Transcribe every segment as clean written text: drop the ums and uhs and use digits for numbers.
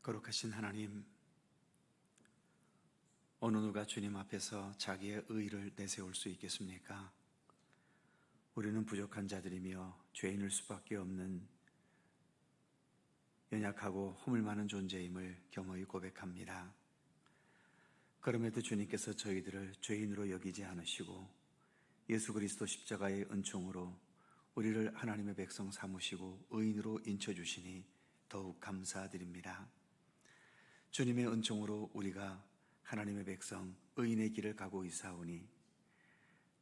거룩하신 하나님, 어느 누가 주님 앞에서 자기의 의의를 내세울 수 있겠습니까? 우리는 부족한 자들이며 죄인일 수밖에 없는 연약하고 허물 많은 존재임을 겸허히 고백합니다. 그럼에도 주님께서 저희들을 죄인으로 여기지 않으시고 예수 그리스도 십자가의 은총으로 우리를 하나님의 백성 삼으시고 의인으로 인쳐주시니 더욱 감사드립니다. 주님의 은총으로 우리가 하나님의 백성 의인의 길을 가고 있사오니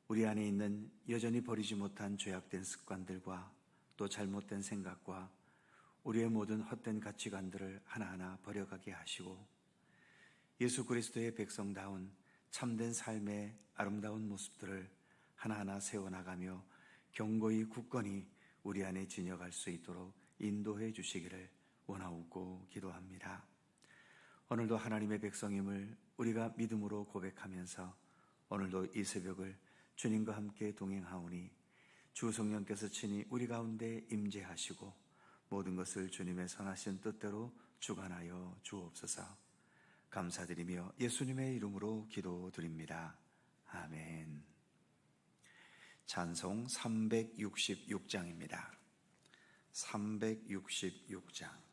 우리 안에 있는 여전히 버리지 못한 죄악된 습관들과 또 잘못된 생각과 우리의 모든 헛된 가치관들을 하나하나 버려가게 하시고 예수 그리스도의 백성다운 참된 삶의 아름다운 모습들을 하나하나 세워나가며 견고히 굳건히 우리 안에 지녀갈 수 있도록 인도해 주시기를 원하옵고 기도합니다. 오늘도 하나님의 백성임을 우리가 믿음으로 고백하면서 오늘도 이 새벽을 주님과 함께 동행하오니 주 성령께서 친히 우리 가운데 임재하시고 모든 것을 주님의 선하신 뜻대로 주관하여 주옵소서. 감사드리며 예수님의 이름으로 기도드립니다. 아멘. 찬송 366장입니다. 366장.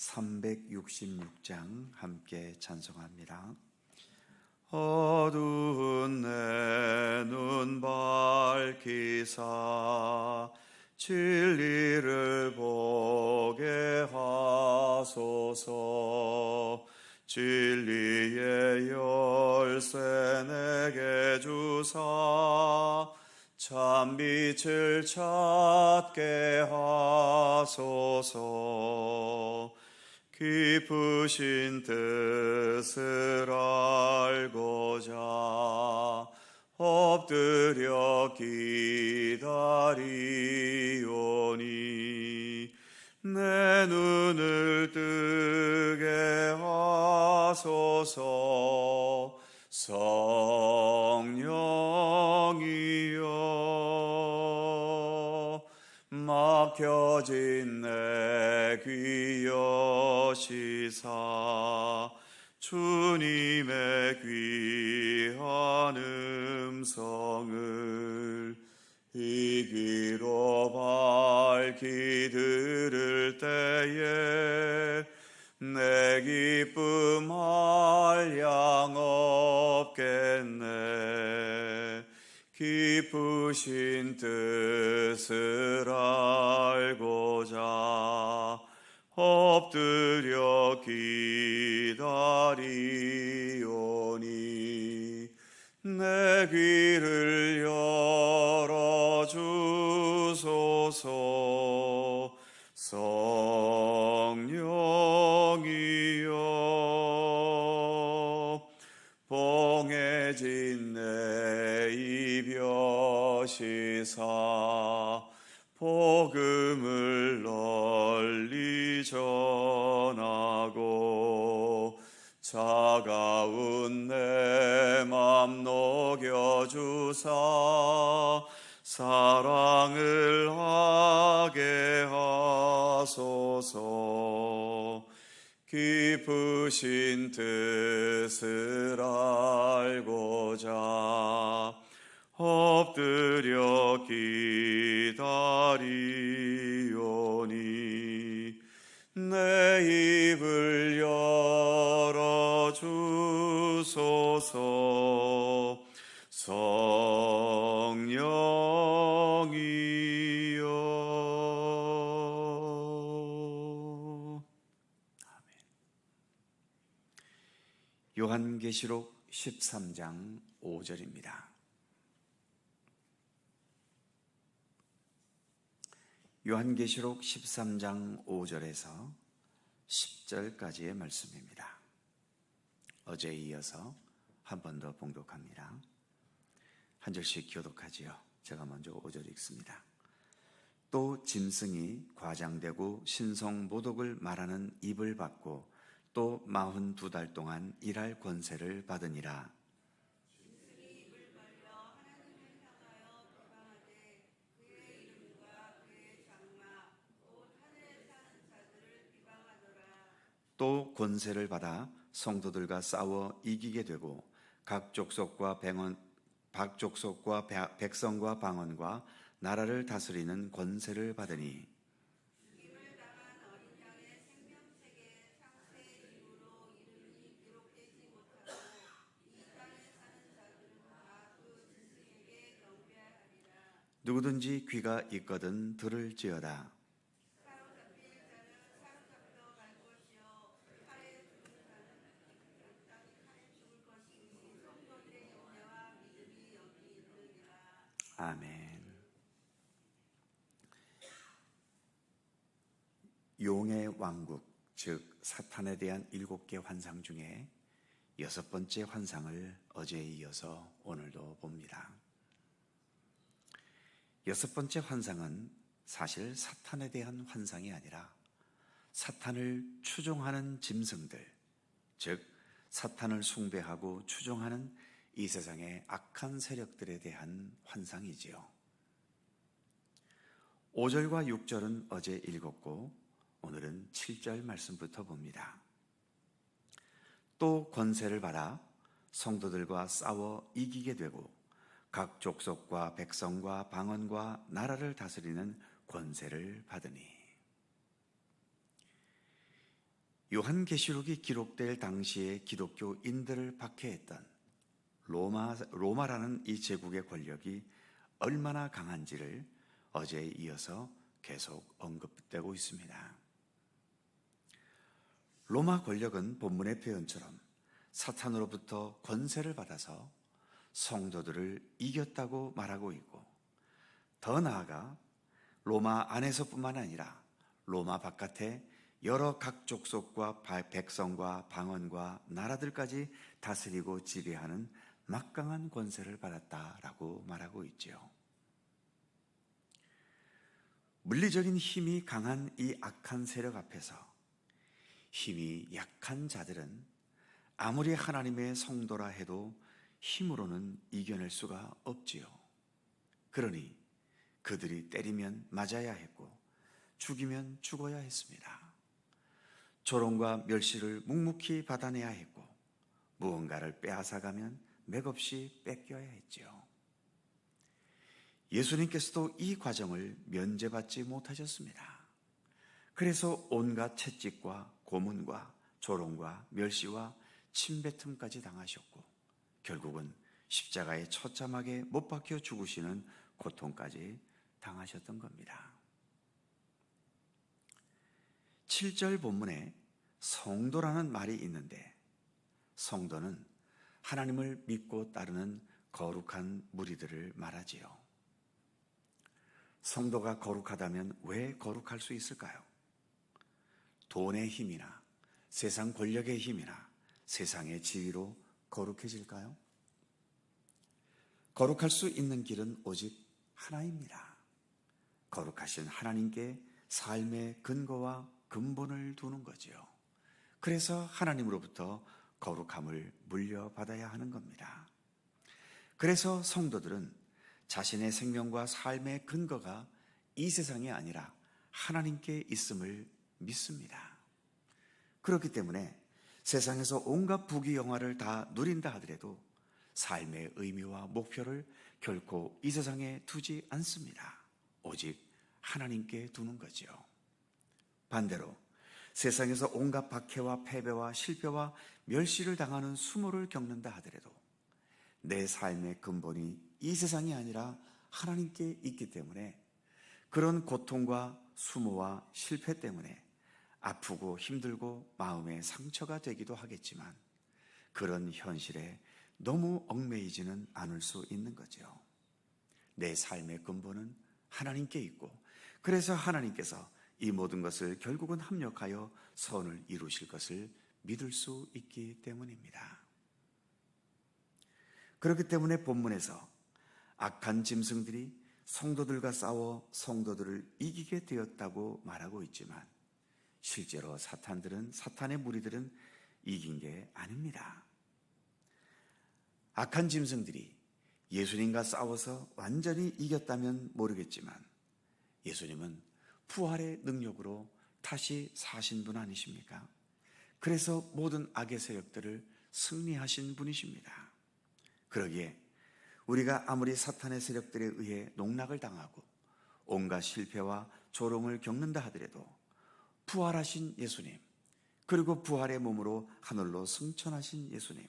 366장 함께 찬송합니다. 어두운 내 눈 밝히사 진리를 보게 하소서. 진리의 열쇠 내게 주사 참 빛을 찾게 하소서. 깊으신 뜻을 알고자 엎드려 기다리오니 내 눈을 뜨게 하소서. 성령이여 막혀진 내 귀 여시사 주님의 귀한 음성을 이 귀로 밝히 들을 때에 내 기쁨 한량 없겠네. 깊으신 뜻을 알고자 엎드려 기다리오니 내 귀를 열어주소서. 성령이여 봉해진 내 입 여시사 복음을 널리 전하고 차가운 내 맘 녹여주사 사랑을 하게 하소서. 깊으신 뜻을 알고자 엎드려 기다리오니 내 입을 열어주소서. 성령이여. 아멘. 요한계시록 13장 5절입니다. 요한계시록 13장 5절에서 10절까지의 말씀입니다. 어제에 이어서 한 번 더 봉독합니다. 한 절씩 교독하지요. 제가 먼저 5절 읽습니다. 또 짐승이 과장되고 신성 모독을 말하는 입을 받고 또 42달 동안 일할 권세를 받으니라. 권세를 받아 성도들과 싸워 이기게 되고 각 족속과 백성과 방언과 나라를 다스리는 권세를 받으니 누구든지 귀가 있거든 들을지어다. 아멘. 용의 왕국, 즉 사탄에 대한 7개 환상 중에 6번째 환상을 어제에 이어서 오늘도 봅니다. 6번째 환상은 사실 사탄에 대한 환상이 아니라 사탄을 추종하는 짐승들, 즉 사탄을 숭배하고 추종하는 이 세상의 악한 세력들에 대한 환상이지요. 5절과 6절은 어제 읽었고 오늘은 7절 말씀부터 봅니다. 또 권세를 받아 성도들과 싸워 이기게 되고 각 족속과 백성과 방언과 나라를 다스리는 권세를 받으니. 요한계시록이 기록될 당시에 기독교인들을 박해했던 로마라는 이 제국의 권력이 얼마나 강한지를 어제에 이어서 계속 언급되고 있습니다. 로마 권력은 본문의 표현처럼 사탄으로부터 권세를 받아서 성도들을 이겼다고 말하고 있고, 더 나아가 로마 안에서뿐만 아니라 로마 바깥에 여러 각 족속과 백성과 방언과 나라들까지 다스리고 지배하는 막강한 권세를 받았다라고 말하고 있지요. 물리적인 힘이 강한 이 악한 세력 앞에서 힘이 약한 자들은 아무리 하나님의 성도라 해도 힘으로는 이겨낼 수가 없지요. 그러니 그들이 때리면 맞아야 했고 죽이면 죽어야 했습니다. 조롱과 멸시를 묵묵히 받아내야 했고 무언가를 빼앗아가면 맥없이 뺏겨야 했지요. 예수님께서도 이 과정을 면제받지 못하셨습니다. 그래서 온갖 채찍과 고문과 조롱과 멸시와 침뱉음까지 당하셨고 결국은 십자가에 처참하게 못 박혀 죽으시는 고통까지 당하셨던 겁니다. 7절 본문에 성도라는 말이 있는데, 성도는 하나님을 믿고 따르는 거룩한 무리들을 말하지요. 성도가 거룩하다면 왜 거룩할 수 있을까요? 돈의 힘이나 세상 권력의 힘이나 세상의 지위로 거룩해질까요? 거룩할 수 있는 길은 오직 하나입니다. 거룩하신 하나님께 삶의 근거와 근본을 두는 거지요. 그래서 하나님으로부터 거룩함을 물려받아야 하는 겁니다. 그래서 성도들은 자신의 생명과 삶의 근거가 이 세상이 아니라 하나님께 있음을 믿습니다. 그렇기 때문에 세상에서 온갖 부귀영화를 다 누린다 하더라도 삶의 의미와 목표를 결코 이 세상에 두지 않습니다. 오직 하나님께 두는 거지요. 반대로 세상에서 온갖 박해와 패배와 실패와 멸시를 당하는 수모를 겪는다 하더라도 내 삶의 근본이 이 세상이 아니라 하나님께 있기 때문에 그런 고통과 수모와 실패 때문에 아프고 힘들고 마음의 상처가 되기도 하겠지만 그런 현실에 너무 얽매이지는 않을 수 있는 거죠. 내 삶의 근본은 하나님께 있고 그래서 하나님께서 이 모든 것을 결국은 합력하여 선을 이루실 것을 믿을 수 있기 때문입니다. 그렇기 때문에 본문에서 악한 짐승들이 성도들과 싸워 성도들을 이기게 되었다고 말하고 있지만 실제로 사탄의 무리들은 이긴 게 아닙니다. 악한 짐승들이 예수님과 싸워서 완전히 이겼다면 모르겠지만 예수님은 부활의 능력으로 다시 사신 분 아니십니까? 그래서 모든 악의 세력들을 승리하신 분이십니다. 그러기에 우리가 아무리 사탄의 세력들에 의해 농락을 당하고 온갖 실패와 조롱을 겪는다 하더라도 부활하신 예수님, 그리고 부활의 몸으로 하늘로 승천하신 예수님,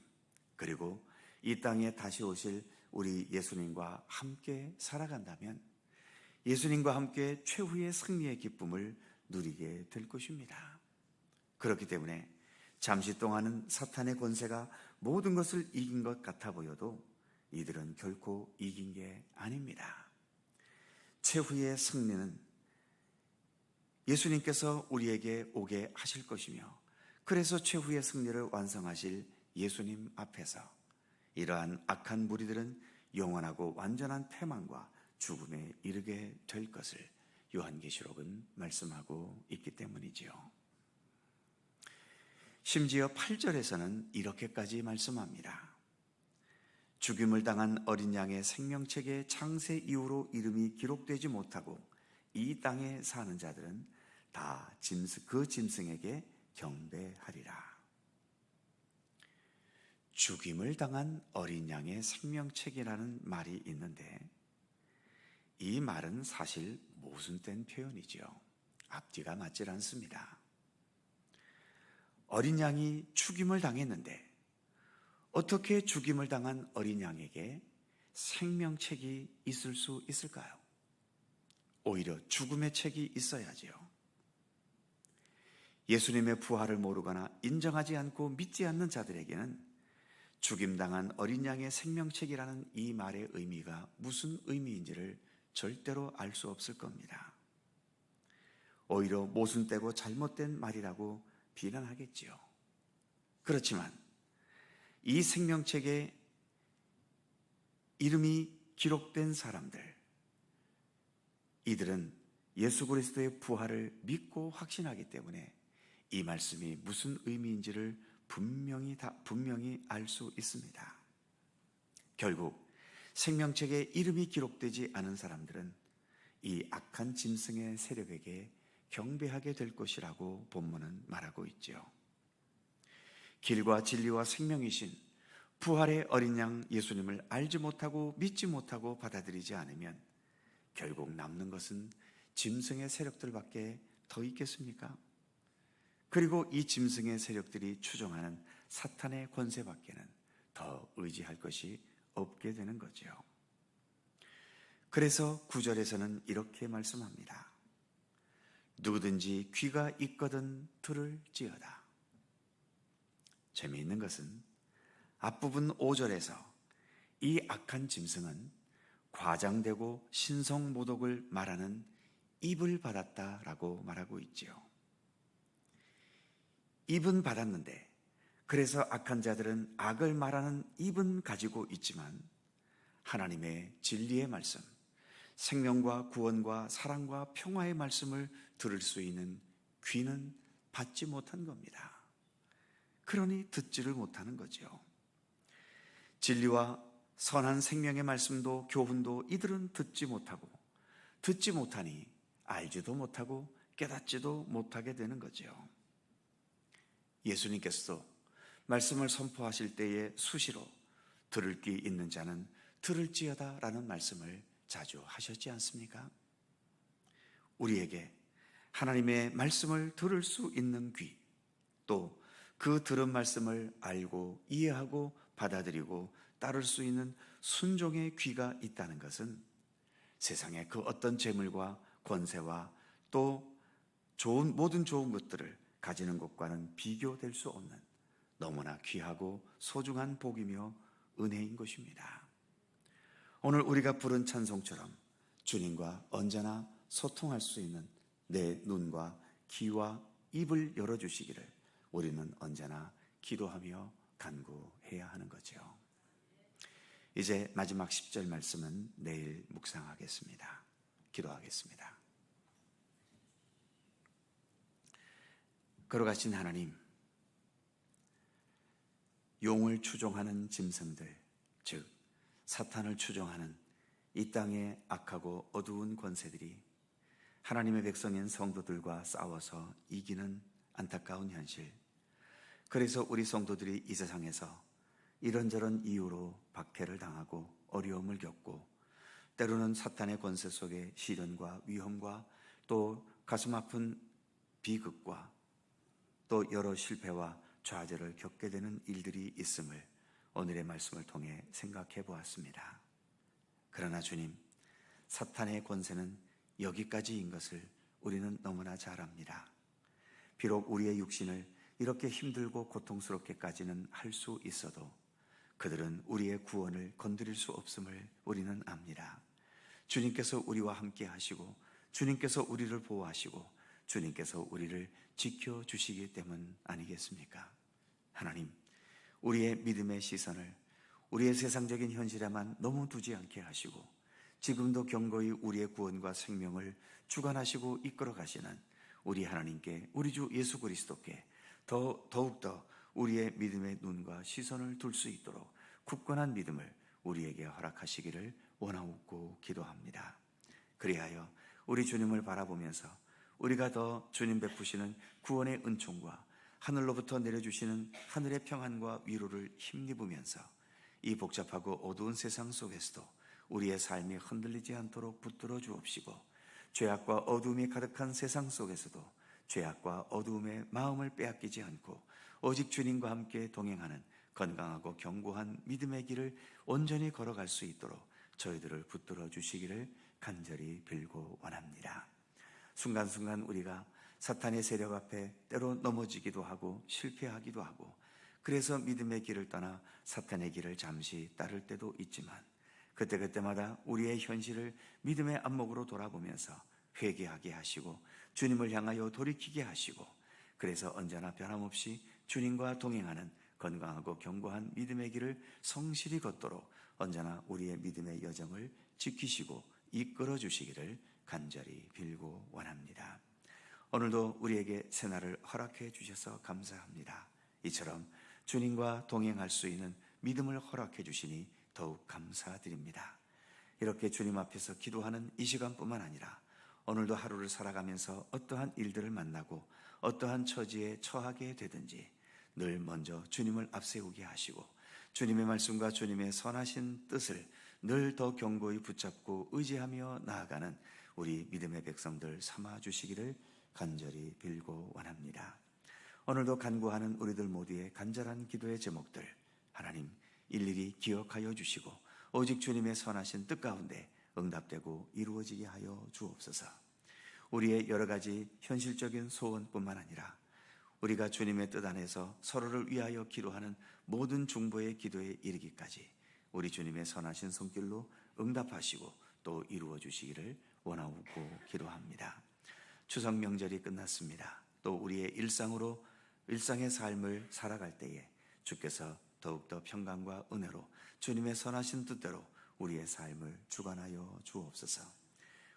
그리고 이 땅에 다시 오실 우리 예수님과 함께 살아간다면 예수님과 함께 최후의 승리의 기쁨을 누리게 될 것입니다. 그렇기 때문에 잠시 동안은 사탄의 권세가 모든 것을 이긴 것 같아 보여도 이들은 결코 이긴 게 아닙니다. 최후의 승리는 예수님께서 우리에게 오게 하실 것이며, 그래서 최후의 승리를 완성하실 예수님 앞에서 이러한 악한 무리들은 영원하고 완전한 패망과 죽음에 이르게 될 것을 요한계시록은 말씀하고 있기 때문이지요. 심지어 8절에서는 이렇게까지 말씀합니다. 죽임을 당한 어린 양의 생명책에 창세 이후로 이름이 기록되지 못하고 이 땅에 사는 자들은 다 그 짐승에게 경배하리라. 죽임을 당한 어린 양의 생명책이라는 말이 있는데, 이 말은 사실 모순된 표현이지요. 앞뒤가 맞질 않습니다. 어린 양이 죽임을 당했는데 어떻게 죽임을 당한 어린 양에게 생명책이 있을 수 있을까요? 오히려 죽음의 책이 있어야지요. 예수님의 부활을 모르거나 인정하지 않고 믿지 않는 자들에게는 죽임당한 어린 양의 생명책이라는 이 말의 의미가 무슨 의미인지를 절대로 알 수 없을 겁니다. 오히려 모순되고 잘못된 말이라고 비난하겠지요. 그렇지만 이 생명책에 이름이 기록된 사람들, 이들은 예수 그리스도의 부활을 믿고 확신하기 때문에 이 말씀이 무슨 의미인지를 분명히 알 수 있습니다. 결국 생명책에 이름이 기록되지 않은 사람들은 이 악한 짐승의 세력에게 경배하게 될 것이라고 본문은 말하고 있죠. 길과 진리와 생명이신 부활의 어린 양 예수님을 알지 못하고 믿지 못하고 받아들이지 않으면 결국 남는 것은 짐승의 세력들밖에 더 있겠습니까? 그리고 이 짐승의 세력들이 추종하는 사탄의 권세밖에는 더 의지할 것이 없게 되는 거죠. 그래서 9절에서는 이렇게 말씀합니다. 누구든지 귀가 있거든 들을지어다. 재미있는 것은 앞부분 5절에서 이 악한 짐승은 과장되고 신성모독을 말하는 입을 받았다라고 말하고 있지요. 입은 받았는데, 그래서 악한 자들은 악을 말하는 입은 가지고 있지만 하나님의 진리의 말씀, 생명과 구원과 사랑과 평화의 말씀을 들을 수 있는 귀는 받지 못한 겁니다. 그러니 듣지를 못하는 거죠. 진리와 선한 생명의 말씀도 교훈도 이들은 듣지 못하니 알지도 못하고 깨닫지도 못하게 되는 거죠. 예수님께서도 말씀을 선포하실 때에 수시로 들을 귀 있는 자는 들을지어다 라는 말씀을 자주 하셨지 않습니까? 우리에게 하나님의 말씀을 들을 수 있는 귀, 또 그 들은 말씀을 알고 이해하고 받아들이고 따를 수 있는 순종의 귀가 있다는 것은 세상의 그 어떤 재물과 권세와 또 모든 좋은 것들을 가지는 것과는 비교될 수 없는 너무나 귀하고 소중한 복이며 은혜인 것입니다. 오늘 우리가 부른 찬송처럼 주님과 언제나 소통할 수 있는 내 눈과 귀와 입을 열어주시기를 우리는 언제나 기도하며 간구해야 하는 거죠. 이제 마지막 10절 말씀은 내일 묵상하겠습니다. 기도하겠습니다. 걸어가신 하나님, 용을 추종하는 짐승들, 즉 사탄을 추종하는 이 땅의 악하고 어두운 권세들이 하나님의 백성인 성도들과 싸워서 이기는 안타까운 현실, 그래서 우리 성도들이 이 세상에서 이런저런 이유로 박해를 당하고 어려움을 겪고 때로는 사탄의 권세 속에 시련과 위험과 또 가슴 아픈 비극과 또 여러 실패와 좌절을 겪게 되는 일들이 있음을 오늘의 말씀을 통해 생각해 보았습니다. 그러나 주님, 사탄의 권세는 여기까지인 것을 우리는 너무나 잘 압니다. 비록 우리의 육신을 이렇게 힘들고 고통스럽게까지는 할 수 있어도 그들은 우리의 구원을 건드릴 수 없음을 우리는 압니다. 주님께서 우리와 함께 하시고 주님께서 우리를 보호하시고 주님께서 우리를 지켜주시기 때문 아니겠습니까? 하나님, 우리의 믿음의 시선을 우리의 세상적인 현실에만 너무 두지 않게 하시고 지금도 경고히 우리의 구원과 생명을 주관하시고 이끌어 가시는 우리 하나님께, 우리 주 예수 그리스도께 더욱더 우리의 믿음의 눈과 시선을 둘 수 있도록 굳건한 믿음을 우리에게 허락하시기를 원하옵고 기도합니다. 그리하여 우리 주님을 바라보면서 우리가 더 주님 베푸시는 구원의 은총과 하늘로부터 내려주시는 하늘의 평안과 위로를 힘입으면서 이 복잡하고 어두운 세상 속에서도 우리의 삶이 흔들리지 않도록 붙들어 주옵시고 죄악과 어두움이 가득한 세상 속에서도 죄악과 어두움의 마음을 빼앗기지 않고 오직 주님과 함께 동행하는 건강하고 견고한 믿음의 길을 온전히 걸어갈 수 있도록 저희들을 붙들어 주시기를 간절히 빌고 원합니다. 순간순간 우리가 사탄의 세력 앞에 때로 넘어지기도 하고 실패하기도 하고 그래서 믿음의 길을 떠나 사탄의 길을 잠시 따를 때도 있지만 그때그때마다 우리의 현실을 믿음의 안목으로 돌아보면서 회개하게 하시고 주님을 향하여 돌이키게 하시고 그래서 언제나 변함없이 주님과 동행하는 건강하고 견고한 믿음의 길을 성실히 걷도록 언제나 우리의 믿음의 여정을 지키시고 이끌어 주시기를 간절히 빌고 원합니다. 오늘도 우리에게 새날을 허락해 주셔서 감사합니다. 이처럼 주님과 동행할 수 있는 믿음을 허락해 주시니 더욱 감사드립니다. 이렇게 주님 앞에서 기도하는 이 시간뿐만 아니라 오늘도 하루를 살아가면서 어떠한 일들을 만나고 어떠한 처지에 처하게 되든지 늘 먼저 주님을 앞세우게 하시고 주님의 말씀과 주님의 선하신 뜻을 늘 더 견고히 붙잡고 의지하며 나아가는 우리 믿음의 백성들 삼아주시기를 간절히 빌고 원합니다. 오늘도 간구하는 우리들 모두의 간절한 기도의 제목들 하나님 일일이 기억하여 주시고 오직 주님의 선하신 뜻 가운데 응답되고 이루어지게 하여 주옵소서. 우리의 여러 가지 현실적인 소원뿐만 아니라 우리가 주님의 뜻 안에서 서로를 위하여 기도하는 모든 중보의 기도에 이르기까지 우리 주님의 선하신 손길로 응답하시고 또 이루어 주시기를 원하고 기도합니다. 추석 명절이 끝났습니다. 또 우리의 일상의 삶을 살아갈 때에 주께서 더욱더 평강과 은혜로 주님의 선하신 뜻대로 우리의 삶을 주관하여 주옵소서.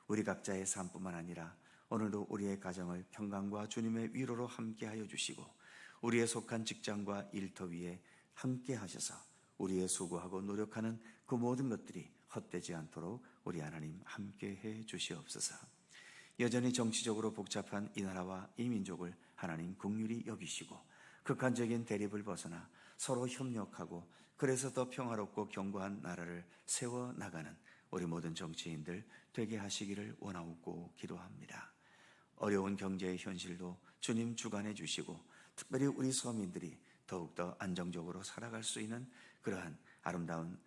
우리 각자의 삶뿐만 아니라 오늘도 우리의 가정을 평강과 주님의 위로로 함께하여 주시고 우리의 속한 직장과 일터 위에 함께하셔서 우리의 수고하고 노력하는 그 모든 것들이 헛되지 않도록 우리 하나님 함께해 주시옵소서. 여전히 정치적으로 복잡한 이 나라와 이 민족을 하나님 긍휼히 여기시고 극한적인 대립을 벗어나 서로 협력하고 그래서 더 평화롭고 견고한 나라를 세워나가는 우리 모든 정치인들 되게 하시기를 원하고 기도합니다. 어려운 경제의 현실도 주님 주관해 주시고 특별히 우리 서민들이 더욱더 안정적으로 살아갈 수 있는 그러한 아름다운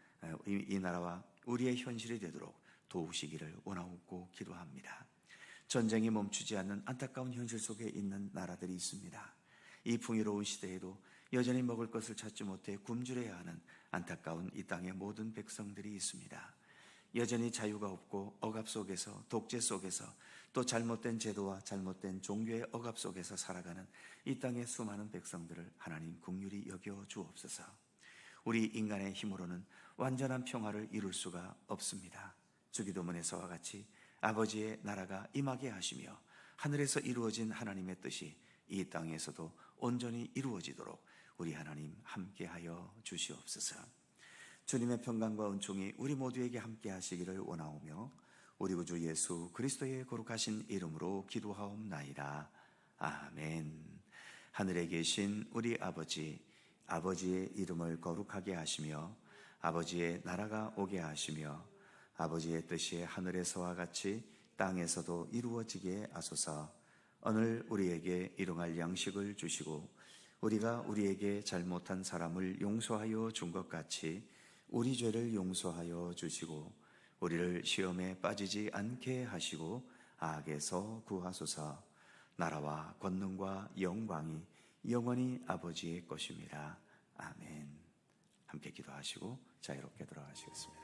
이 나라와 우리의 현실이 되도록 도우시기를 원하고 기도합니다. 전쟁이 멈추지 않는 안타까운 현실 속에 있는 나라들이 있습니다. 이 풍요로운 시대에도 여전히 먹을 것을 찾지 못해 굶주려야 하는 안타까운 이 땅의 모든 백성들이 있습니다. 여전히 자유가 없고 억압 속에서 독재 속에서 또 잘못된 제도와 잘못된 종교의 억압 속에서 살아가는 이 땅의 수많은 백성들을 하나님 긍휼히 여겨 주옵소서. 우리 인간의 힘으로는 완전한 평화를 이룰 수가 없습니다. 주기도문에서와 같이 아버지의 나라가 임하게 하시며 하늘에서 이루어진 하나님의 뜻이 이 땅에서도 온전히 이루어지도록 우리 하나님 함께하여 주시옵소서. 주님의 평강과 은총이 우리 모두에게 함께 하시기를 원하오며 우리 구주 예수 그리스도의 거룩하신 이름으로 기도하옵나이다. 아멘. 하늘에 계신 우리 아버지, 아버지의 이름을 거룩하게 하시며 아버지의 나라가 오게 하시며 아버지의 뜻이 하늘에서와 같이 땅에서도 이루어지게 하소서. 오늘 우리에게 일용할 양식을 주시고 우리가 우리에게 잘못한 사람을 용서하여 준 것 같이 우리 죄를 용서하여 주시고 우리를 시험에 빠지지 않게 하시고 악에서 구하소서. 나라와 권능과 영광이 영원히 아버지의 것입니다. 아멘. 함께 기도하시고 자유롭게 돌아가시겠습니다.